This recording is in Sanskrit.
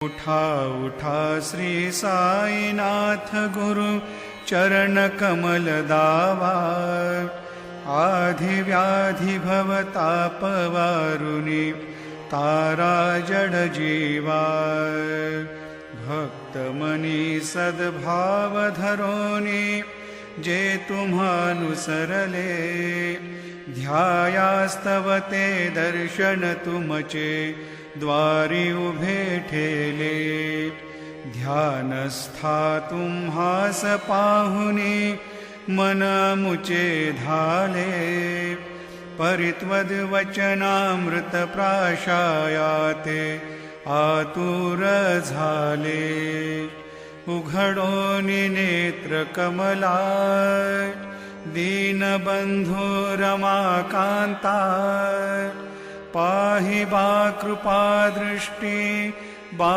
उठा उठा श्री साईनाथ गुरु चरण कमल दावा। आधि व्याधि भवताप वारुनी तारा जड जीवा। भक्त मनी सद्भाव धरोनी जे तुम्हानुसरले। ध्यायास्तवते दर्शन तुमचे द्वारी उभे ठेले। ध्यानस्था तुम्हास पाहुनी मन मुचे धाले। परित्वद वचनामृत प्राशायाते आतुर झाले। उघडोनी नेत्र कमला दीनबंधु रमाकांता। पाहि बा कृपा दृष्टि बा